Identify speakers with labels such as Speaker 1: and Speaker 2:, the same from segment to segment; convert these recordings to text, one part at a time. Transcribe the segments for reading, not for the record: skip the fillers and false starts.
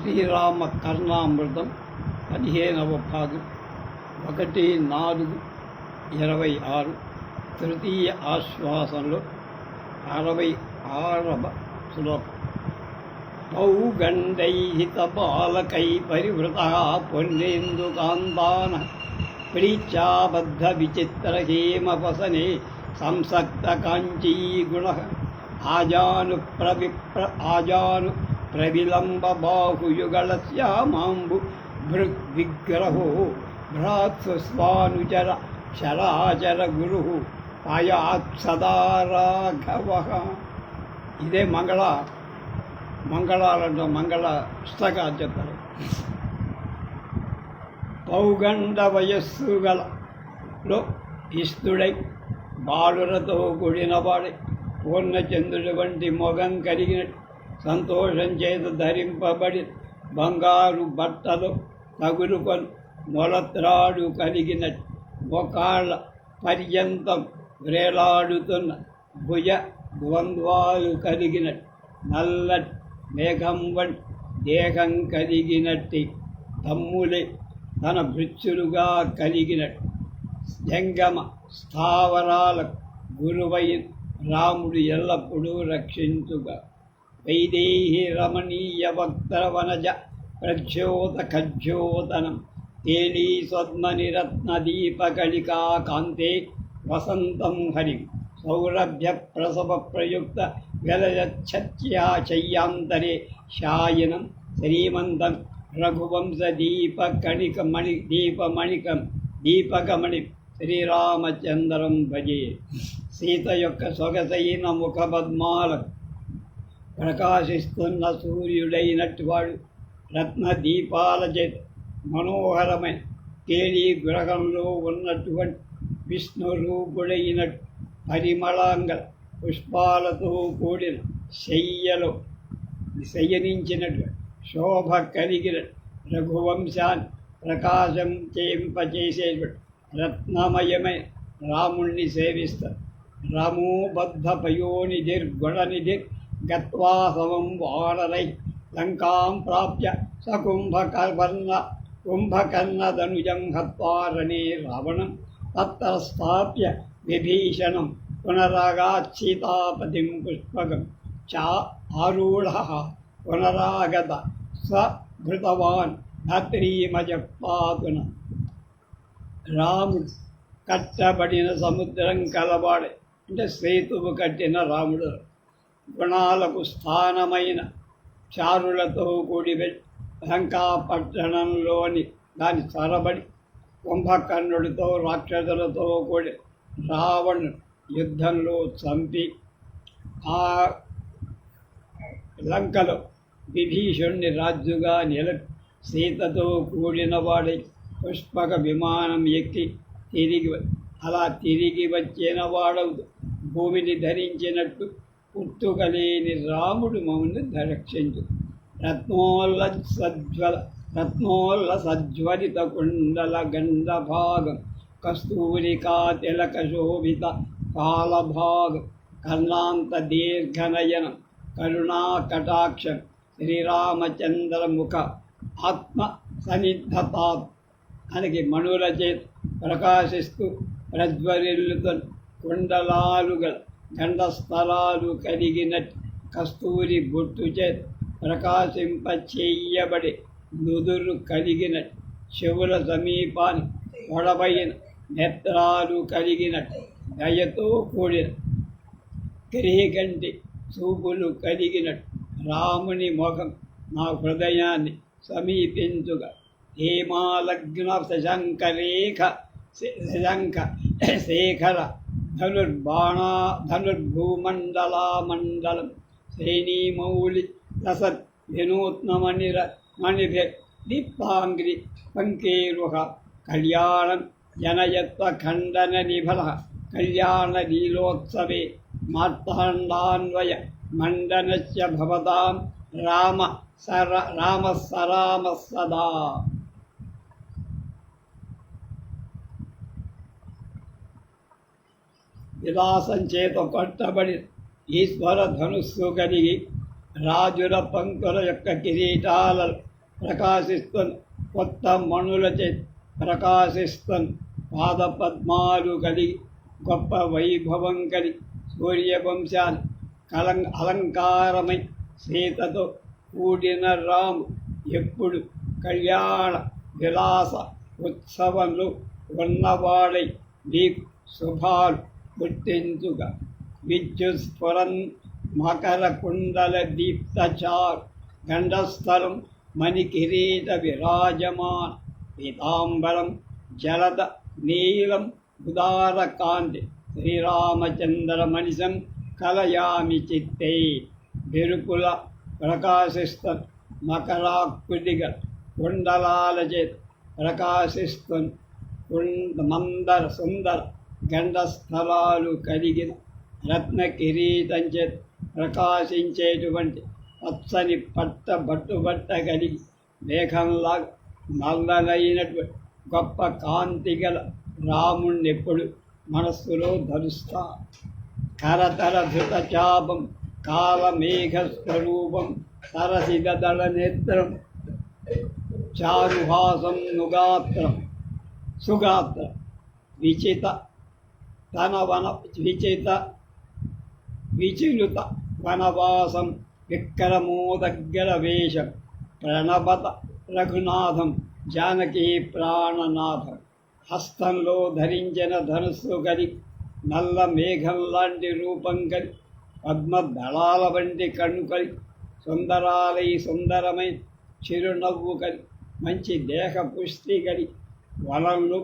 Speaker 1: శ్రీరామ కర్ణామృతం 15వ భాగం 1-4-26 తృతీయ ఆశ్వాసంలో 66వ శ్లోకం. పౌగండైహిత బాలకై పరివృత పుణ్యేందుకాంతాన ప్రీత్యాబద్ధ విచిత్ర హేమపసనే సంసక్త కాంచీ గుణ ఆజాను ప్రవిలంబ బాహుయుగళ శ్యామాంబు భృగ్విగ్రహో భ్రాతృస్వానుచర చరాచర గురు పాయాత్ సదా రాఘవ. ఇదే మంగళాలంట మంగళ ఇష్టగా చెప్తారు. పౌగండ వయస్సు గలలో ఇస్తుడై బాలురతో కూడినవాడై పూర్ణచంద్రుడి వంటి మొగం కలిగినట్టు సంతోషం చేత ధరింపబడి బంగారు బట్టలు తగులుకొని మొలత్రాడు కలిగినట్టు మొకాళ్ళ పర్యంతం వ్రేలాడుతున్న భుజ ద్వంద్వాలు కలిగినట్టు నల్లటి మేఘం వంటి దేహం కలిగినట్టి తమ్ములే తన భృత్యులుగా కలిగినట్టు జంగమ స్థావరాలకు గురువైన రాముడు ఎల్లప్పుడూ రక్షించుగా. వైదేహి రమణీయ వక్త్రవనజ ప్రజ్యోత ఖజ్యోతనం తేళీ స్వద్మనిరత్నదీపకళికా కాంతే వసంతం హరిం సౌరభ్య ప్రసవ ప్రయుక్త గలయచ్చత్యాచయ్యాంతరే శాయనం శ్రీమంతం రఘువంశ దీపకమణి శ్రీరామచంద్రం భజే. సీత యొక్క సొగసైన ముఖపద్మాలకు ప్రకాశిస్తున్న సూర్యుడైనట్టు వాడు రత్న దీపాల చేత మనోహరమైన తేలి గ్రహంలో ఉన్నటువంటి విష్ణు రూపుడైనట్టు పరిమళాంగ పుష్పాలతో కూడిన శయ్యలో శయనించినట్టు శోభ కలిగిన రఘువంశాన్ని ప్రకాశం చేయింపచేసేటువంటి రత్నమయమైన రాముణ్ణి సేవిస్తారు. రామోబద్ధ పయోనిధిర్గుణనిధిర్ గత్వా సమం వానరై లంకాం ప్రాప్య కుంభకర్ణదనుజం హత్వారణే రావణం తత్ర స్థాప్య విభీషణం పునరాగాత్ సీతాపతిం పుష్పకం చా ఆరూఢ పునరాగత స్వభృతవాన్ ధాత్రీమజపాతున. రాముడు కట్టబడిన సముద్రం కలవాడే అంటే సేతువు కట్టిన రాముడు గుణాలకు స్థానమైన చారులతో కూడి లంకాపట్టణంలోని దాని చరబడి కుంభకర్ణుడితో రాక్షసులతో కూడి రావణుడు యుద్ధంలో చంపి ఆ లంకలో విభీషణుని రాజుగా నిలిపి సీతతో కూడిన వాడి పుష్పక విమానం ఎక్కి తిరిగి వచ్చిన వాడవుతూ భూమిని పుట్టుకలేని రాముడు మమ్మల్ని రక్షించు. రత్నోల్ల సజ్వలిత కుండల గంధభాగం కస్తూరికా తిలక శోభిత కాలభాగం కర్ణాంత దీర్ఘనయనం కరుణా కటాక్షం శ్రీరామచంద్రముఖ ఆత్మ సన్నిధతా మనకి మణుల చేత ప్రకాశిస్తూ ప్రజ్వరిల్లుతున్న కుండలాలుగల గండస్థలాలు కలిగినట్టు కస్తూరి బొట్టు చేత ప్రకాశింపచేయబడి నుదురు కలిగినట్టు చెవుల సమీపాన్ని పొడవైన నేత్రాలు కలిగినట్టు దయతో కూడిన కిరీకంటి చూపులు కలిగినట్టు రాముని ముఖం నా హృదయాన్ని సమీపించుగా. హేమాలగ్న శశంక శేఖర ధనుర్భూమండలామండలం శ్రేణీమౌళి రసత్ వినూత్నమణిదీప్తాంగ్రి పంకేరుహ కళ్యాణం జనయత్వ ఖండన నిఫల కళ్యాణ లీలోత్సవే మార్తాండాన్వయ మండనస్య భవతాం రామ సరామ సదా. విలాసం చేత కొట్టబడి ఈశ్వర ధనుస్సు కలిగి రాజుల పంకుల యొక్క కిరీటాల ప్రకాశిస్తుంది. కొత్త మణులచే ప్రకాశిస్తుంది. పాదపద్మాలు కలిగి గొప్ప వైభవం కలిగి సూర్యవంశాన్ని అలంకారమై సీతతో కూడిన రాము ఎప్పుడు కళ్యాణ విలాస ఉత్సవంలో ఉన్నవాడై నీకు శుభాలు పుట్టించుగా. విద్యుస్ఫురన్ మకర కుండల దీప్తచారు గండస్థలం మణికిరీట విరాజమాన పీతాంబరం జలద నీలం ఉదార కాంతి శ్రీరామచంద్ర మనిషం కలయామి చిత్తే. మెరుపుల ప్రకాశిస్తుంది. మకరాకృతిగా కుండలాల చేత ప్రకాశిస్తుంది. మందర సుందర గండస్థలాలు కలిగిన రత్న కిరీటం చేత ప్రకాశించేటువంటి పచ్చని బట్టుబట్ట కలిగి మేఘంలా నల్లనైనటువంటి గొప్ప కాంతి గల రాముణ్ణి ఎప్పుడు మనస్సులో ధరుస్తా. కరతర ధృత చాపం కాలమేఘ స్వరూపం సరసిదళ నేత్రం చారుహాసం నుగాత్రం సుగాత్రం విచిత విచిలుత వనవాసం విక్రమోదగ్గర వేషం ప్రణబత రఘునాథం జానకీ ప్రాణనాథం. హస్తంలో ధరించిన ధనుస్సు కలి నల్ల మేఘం లాంటి రూపం కలి పద్మదళాల వంటి కన్ను కలి సుందరాలై సుందరమైన చిరునవ్వు కలి మంచి దేహ పుష్టి కలి వనంలో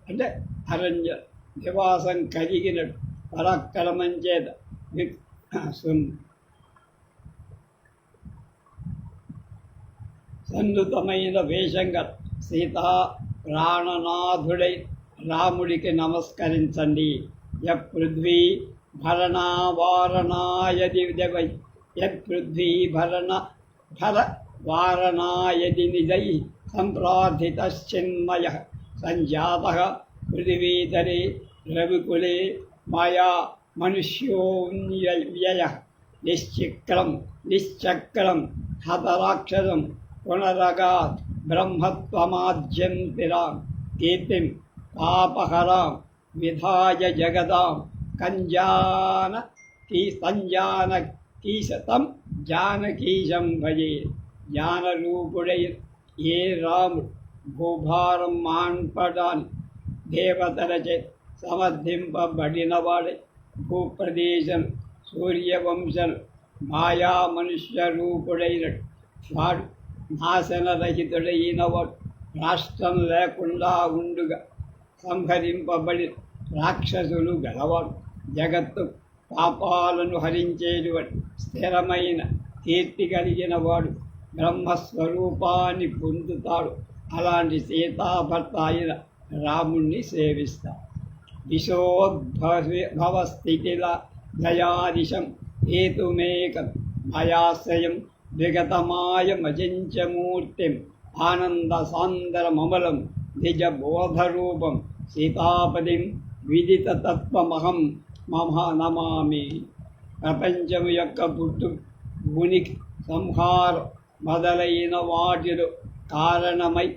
Speaker 1: అంటే అరణ్య నివాసం కలిగినట్టు పరాక్రమం చేత సన్నుతమైన వేషంగా సీతా ప్రాణనాథుడై రాముడికి నమస్కరించండి. యపృథ్వీ భరణా వారణాయది విదవై యపృథ్వీ భర వారణాయది నిజై సంప్రార్థితశ్చిన్మయ సంజాత పృథివీతరే రవికులే మాయా మనుష్యోన్యవ్యయ నిశ్చక్రం హతరాక్షసం పునరగాత్ బ్రహ్మత్వమాద్యంతిరాం కీర్తిం పాపహరాం విధాయ జగదాం సంజానకీశతం జానకీశం భజే. జ్ఞానరూపుడై ఏ రాముడు భూభారం మాన్పడాన్ని దేవతలచే సమర్థింపబడినవాడై భూప్రదేశం సూర్యవంశం మాయా మనుష్య రూపుడైనడు వాడు నాశనరహితుడైనవాడు రాష్ట్రం లేకుండా ఉండుగా సంహరింపబడి రాక్షసులు గలవాడు జగత్తు పాపాలను హరించేటువంటి స్థిరమైన కీర్తి కలిగిన వాడు బ్రహ్మస్వరూపాన్ని పొందుతాడు. అలాంటి సీతాభర్త అయిన రాముణ్ణి సేవిస్తాడు. దిశోద్భవ స్థితిల దయాదిశం హేతుమేకం మయాశ్రయం విగతమాయమజించమూర్తిం ఆనంద సాందరమమలం నిజబోధరూపం సీతాపదిం విదిత తత్వమహం నమామి. ప్రపంచము యొక్క పుట్టు ఉనికి సంహారం మొదలైన వాటిలో కారణమై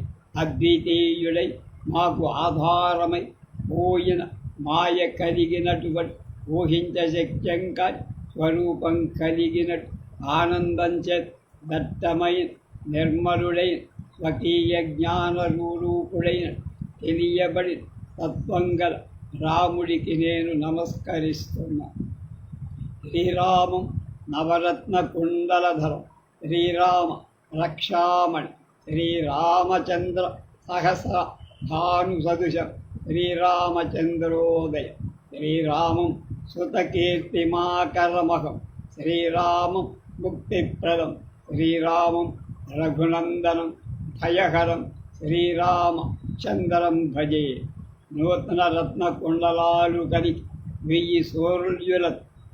Speaker 1: అద్వితీయుడై మాకు ఆధారమై పోయిన మాయ కలిగినటువంటి ఊహించశక్యం కాని స్వరూపం కలిగినట్టు ఆనందం చేత దట్టమైన నిర్మలుడైన స్వకీయ జ్ఞానరూపుడైన తెలియబడి తత్వం గల రాముడికి నేను నమస్కరిస్తున్నా. శ్రీరామం నవరత్న కుండలధరం శ్రీరామ రక్షామణి శ్రీరామచంద్ర సహస్ర భాను సదృశం శ్రీరామచంద్రోదయ శ్రీరామం సుతకీర్తిమాకరమహం శ్రీరామం ముక్తిప్రదం శ్రీరామం రఘునందనం భయహరం శ్రీరామచంద్రం భజే. నూతన రత్న కుండలాలు కలిగి 1000 సూర్యుల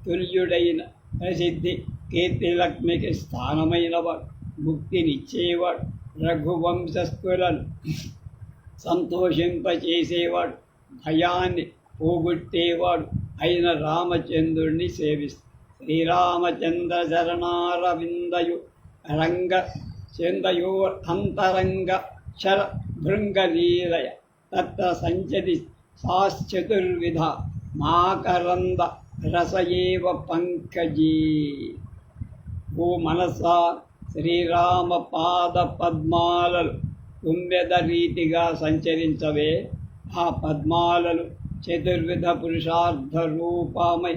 Speaker 1: తుల్యుడైన ప్రసిద్ధి కీర్తిలక్ష్మికి స్థానమైనవాడు ముక్తినిచ్చేవాడు రఘువంశస్థులను సంతోషింపచేసేవాడు భయాన్ని పోగొట్టేవాడు అయిన రామచంద్రుడిని సేవిస్తాడు. శ్రీరామచంద్ర చరణారవిందయు రంగ చిందయోరంతరంగ శర భృంగలీలయ తత్ర సంచతి సాశ్చతుర్విధ మాకరంద రస ఏవ పంకజీ. ఓ మనసా, శ్రీరామ పాద పద్మాలలు తుమ్మెద రీతిగా సంచరించవే. ఆ పద్మాలలు చతుర్విధ పురుషార్థ రూపమై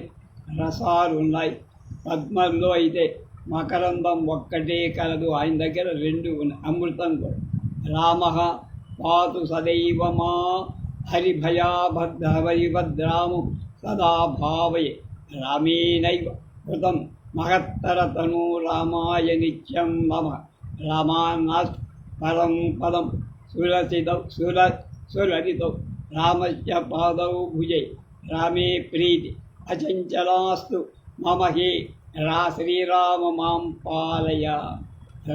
Speaker 1: రసాలున్నాయి. పద్మంలో అయితే మకరందం ఒక్కటే కలదు, ఆయన దగ్గర రెండు ఉన్నాయి, అమృతం కూడా. రామ పాతు సదైవ మా హరిభయాభద్రాము సదా భావయే. రామేణైవ కృతం మహత్తరతను రామాయ నిత్యం మమ. రామాన్నాస్తు పరం పదం సురసితౌ రామస్య పాదౌ భుజే. రామే ప్రీతి అచంచలాస్తు మమ హే శ్రీరామ మాం పాలయ.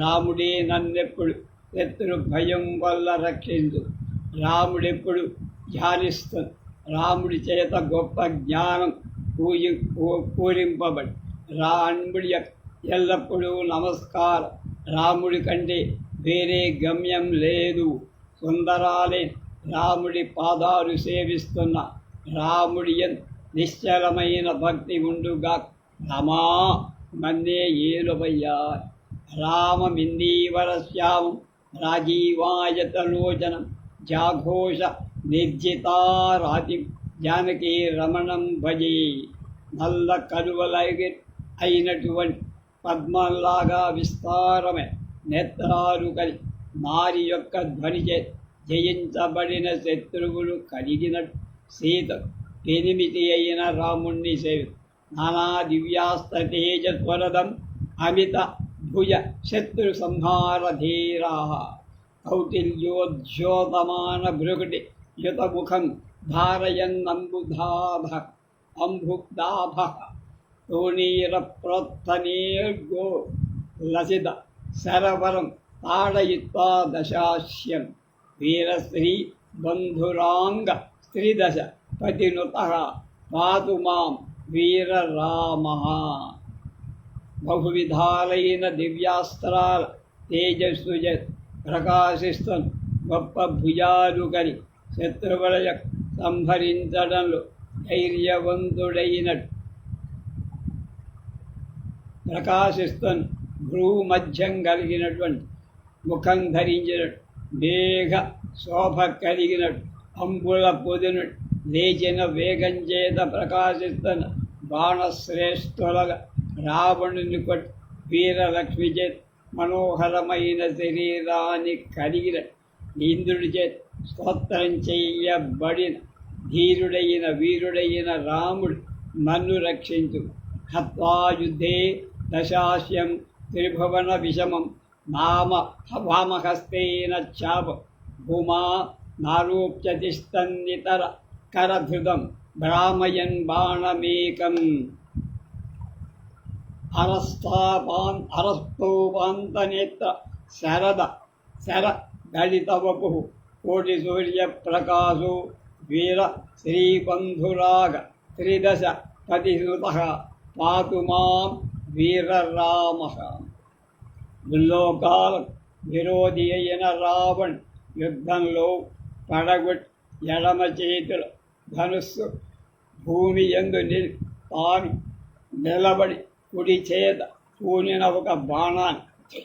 Speaker 1: రాముడే నన్నెప్పుడు శత్రు భయం వల్ల రక్షించు. రాముడెప్పుడు ధ్యానిస్తుంది. రాముడి చేత గొప్ప జ్ఞానం పూరింపబడి రాముడి ఎల్లప్పుడూ నమస్కారం. రాముడి కంటే వేరే గమ్యం లేదు. సుందరాలే రాముడి పాదాలు సేవిస్తున్న రాముడి నిశ్చలమైన భక్తి ఉండుగా. రమా మన్నే ఏలువయ్యా. రామమిందీవరశ్యామం రాజీవాయతలోచనం జాఘోష నిర్జితారాతి జానకీ రమణం భజే. నల్ల అయినటువంటి పద్మంలాగా విస్తారమే నేత్రాలు కలి నారి యొక్క ధ్వనిచే జయించబడిన శత్రువులు కలిగినట్టు సీత పెనిమిటి అయిన రాముణ్ణి సేవి. నానా దివ్యాస్త్ర తేజస్వరదం అమిత భుజ శత్రు సంహార ధీరా. కౌటిల్యోద్యోతమాన భృగుటి యుతముఖం ధారయన్నంబుదాభ తోణీర ప్రోత్తనేర్గో లసిత శరవరం తాడయిత్వా దశాస్యం. వీరశ్రీ బంధురాంగ స్త్రీదశ పతినుత పాతు మాం వీరరామ. బహువిధాలైన దివ్యాస్త్రాల తేజస్సు ప్రకాశిస్తున్న గొప్ప భుజాలు కలి శత్రువుల సంహరించడంలో ధైర్యవంతుడైనట్టు ప్రకాశిస్తున్న భ్రూమధ్యం కలిగినటువంటి ముఖం ధరించినట్టు మేఘ శోభ కలిగినట్టు అంబుల పొదినట్టు లేచిన వేగం చేత ప్రకాశిస్తున్న బాణశ్రేష్ఠులగా రావణుని కొట్టి వీరలక్ష్మి చేత మనోహరమైన శరీరాన్ని కలిగిన ఇంద్రుడి చేత స్తోత్రం చేయబడిన ధీరుడైన వీరుడైన రాముడు నన్ను రక్షించు. హత్వా యుద్ధే దశాస్యం త్రిభువన విషమం వామహస్తేన చాప భూమా నారూప్యతిస్తన్నితర కరధృతం భ్రామయన్ బాణమేకం. అరస్తోపాంతనేత్ర శర దళితవపు కోటి సూర్య ప్రకాశో వీర శ్రీబంధురాగ త్రిదశ పతిసుత పాతు మాం వీరరామ. ముల్లోకాల విరోధి అయిన రావణ్ యుద్ధంలో పడగొట్టి ఎడమ చేతుల ధనుస్సు భూమి యందు తాను నిలబడి కుడి చేత పూనిన ఒక బాణాన్ని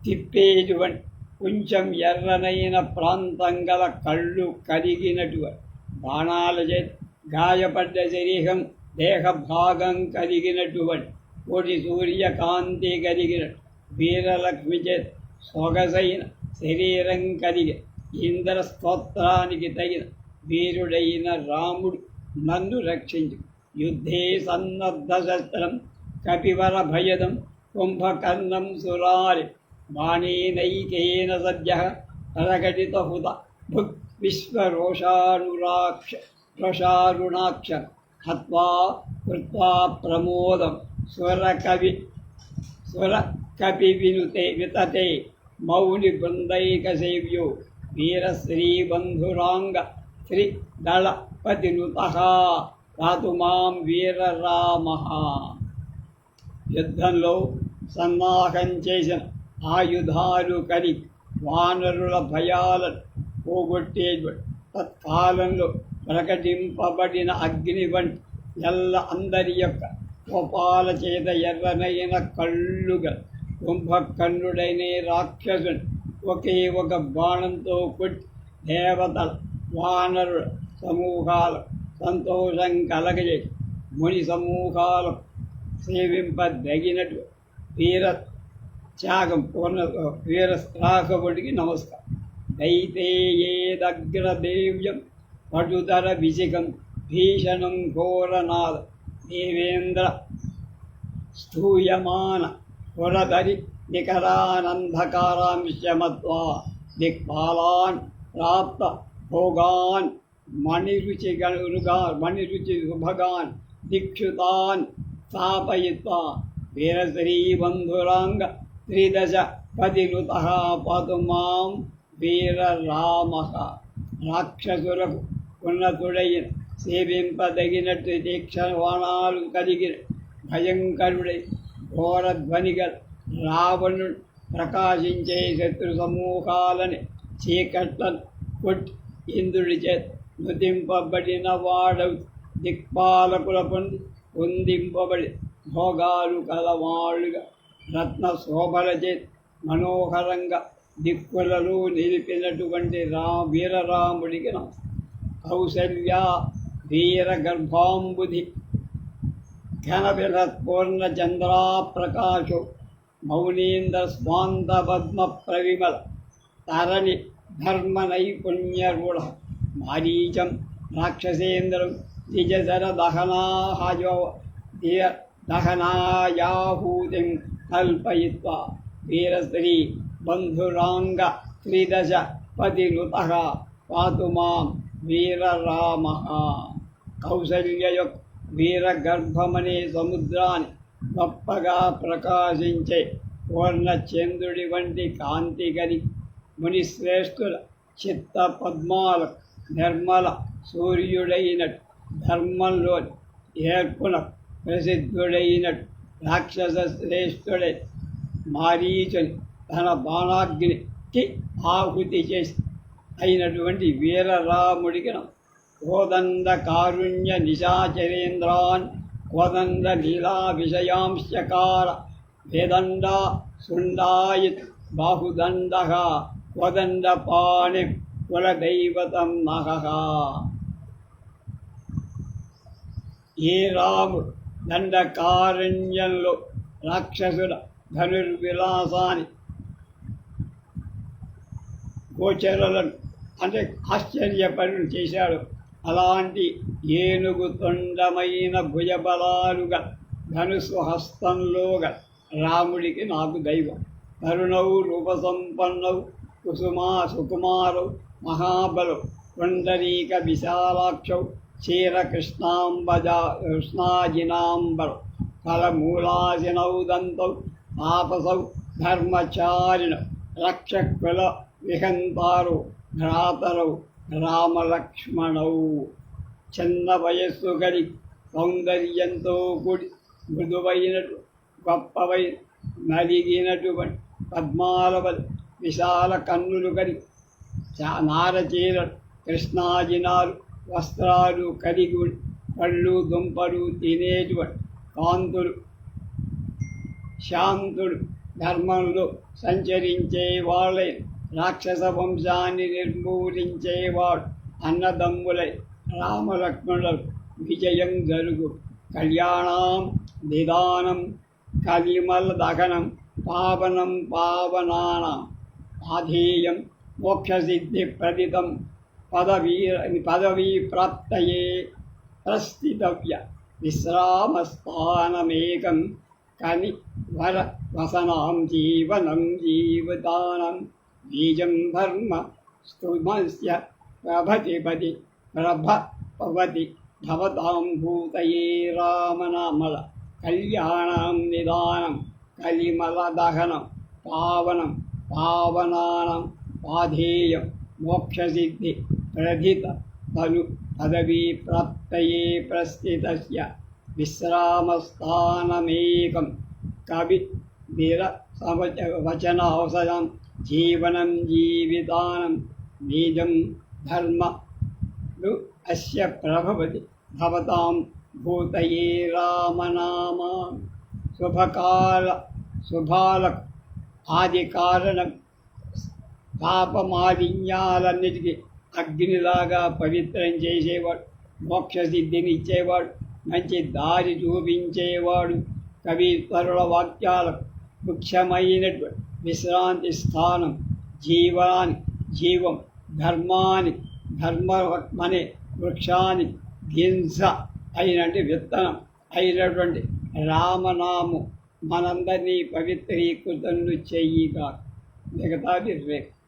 Speaker 1: తిప్పేటువంటి కొంచెం ఎర్రనైన ప్రాంతం గల కళ్ళు కలిగినటువంటి బాణాల చేత గాయపడ్డ శరీరం దేహభాగం కలిగినటువంటి కోటి సూర్యకాంతి కలిగిన వీరలక్ష్మి చేత సొగసైన శరీరం కలిగి ఇంద్ర స్తోత్రానికి తగిన వీరుడైన రాముడు నన్ను రక్షించు. యుద్ధే సన్నద్ధ శస్త్రం కపివర భయదం కుంభకర్ణం సురారి బాణేనైకేన సద్య ప్రకటితహుత భుక్ విశ్వరోషారుణాక్ష హత్వా కృత్వా ప్రమోదం స్వరకపి వితతే మౌని బృందైక సేవ్యో వీరశ్రీబంధురాంగ శ్రీదళపతినుత పాతు మాం వీరరామ. యుద్ధంలో సన్నాహం చేసిన ఆయుధాలు కలి వానరుల భయాలను పోగొట్టేటువంటి తత్కాలంలో ప్రకటింపబడిన అగ్ని వంటి అందరి యొక్క కోపాల చేత ఎర్రనైన కళ్ళుగా కుంభకర్ణుడైన రాక్షసుని ఒకే ఒక బాణంతో కొట్టి దేవతల వానరుల సమూహాల సంతోషం కలగజేసి ముని సమూహాలకు సేవింపదగినట్టు వీర త్యాగం వీరస్త్రాహకుడికి నమస్కారం. దైతేయేదగ్రదేవ్యం పటుతర విశిఖం భీషణం ఘోరనాద దేవేంద్ర స్తూయమాన పురధరి నికరానంధకారాంశమత్వా దిక్పాలాన్ ప్రాప్త భోగాన్ మణిరుచి శుభగాన్ దిక్షుతాన్ స్థాపయిత్వా వీరశ్రీబంధురాంగ త్రిదశ పతినుతః పాతు మాం వీరరామః. రాక్షసులకు ఉన్నతుడైన సేవింపదగినట్టు తీక్షణవాణాలు కలిగిన భయంకరుడై ఘోరధ్వనిగల రావణుడు ప్రకాశించే శత్రు సమూహాలని చీకట్లను కొట్టి ఇంద్రుడి చేత నుతింపబడిన వాడవు దిక్పాలకుల పొందింపబడి భోగాలు కలవాళ్ళుగా రత్న శోభల చేత మనోహరంగా దిక్కులలో నిలిపినటువంటి వీరరాముడికి నమస్కారం. కౌసల్య వీరగర్భాంబుధి ఘనవిరత్పూర్ణ చంద్రాప్రకాశో మౌనీంద్ర స్వాంత పద్మ ప్రవిమల తరణి ధర్మ నైపుణ్యరుడ మారీచం రాక్షసేంద్రం నిజధర దహనాయాహూతిం కల్పయిత్వా వీరశ్రీ బంధురాంగ త్రిదశ పతినుతః పాతు మాం వీరరామః. కౌసల్య యొక్క వీరగర్భమనే సముద్రాన్ని గొప్పగా ప్రకాశించే పూర్ణచంద్రుడి వంటి కాంతి గని మునిశ్రేష్ఠుల చిత్త పద్మాల నిర్మల సూర్యుడైనట్టు ధర్మంలోని ఏర్పున ప్రసిద్ధుడైనట్టు రాక్షస శ్రేష్ఠుడై మారీచుని తన బాణాగ్నికి ఆహుతి చేసి అయినటువంటి వీరరాముడికి కోదండ కారుణ్య నిశాచరేంద్రాన్ కోదండ లీలా విషయాంశకార వేదండ శృండాయిత్ బాహుదండ కోదండ పాణి కులదైవతం మహః. ఏ రాముడు దండకారణ్యంలో రాక్షసుల ధనుర్విలాసాన్ని గోచరులను అంటే ఆశ్చర్యపరులు చేశాడు. అలాంటి ఏనుగు తొండమైన భుజబలాలుగా ధనుసు హస్తంలోగా రాముడికి నాకు దైవం. తరుణవు రూపసంపన్నవు సుకుమారవు మహాబలు పుండరీక విశాలాక్షౌ కృష్ణాజినాంబరు ఫలమూలాసినౌ దంతౌ తాపసౌ ధర్మచారిణ రక్షకుల విహంతారు భ్రాతరౌ రామలక్ష్మణౌ. చిన్న వయస్సు గలి సౌందర్యంతో కూడి మృదువైనటు గొప్పవై నలిగినటువంటి పద్మాలవల్ విశాల కన్నులు కలి నారచీర కృష్ణాజినాలు వస్త్రాలు కలిగి పళ్ళు దుంపలు తినేటువంటి కాంతులు శాంతుడు ధర్మంలో సంచరించే వాళ్ళై రాక్షస వంశాన్ని నిర్మూలించేవాడు అన్నదమ్ములై రామలక్ష్మణులకు విజయం జరుగు. కళ్యాణం నిదానం కలిమల దహనం పావనం పావనానాం ఆధేయం మోక్షసిద్ధి ప్రదితం పదవీ ప్రాప్తయే ప్రస్థితవ్య విశ్రామస్థానమేకం కని వర వసనాం జీవనం జీవితానం బీజం ధర్మ స్తుమస్య ప్రభవతి భవతాం భూతయే రామనామల కళ్యాణం నిదానం కలిమల దహనం పావనం పావనానం పాధేయం మోక్షసిద్ధి ప్రధిత తను పదవీ ప్రాప్తయే ప్రస్థితస్య విశ్రామస్థానమేకం కవి వీర వచన ఔషధం జీవనం జీవితానం బీజం ధర్మ అస్య ప్రభవతి భవతాం భూతయే రామనామ. శుభాలకు ఆది కారణం. పాపమాలిన్యాలన్నిటికీ అగ్నిలాగా పవిత్రం చేసేవాడు, మోక్షసిద్ధిని ఇచ్చేవాడు, మంచి దారి చూపించేవాడు. కవీశ్వరుల వాక్యాలకు ముఖ్యమైనటువంటి విశ్రాంతి స్థానం, జీవం, ధర్మమనే వృక్షానికి గింజ అయినటువంటి విత్తనం అయినటువంటి రామనామం మనందరినీ పవిత్రీకృతం చెయ్యిగా. మిగతాది రేపు.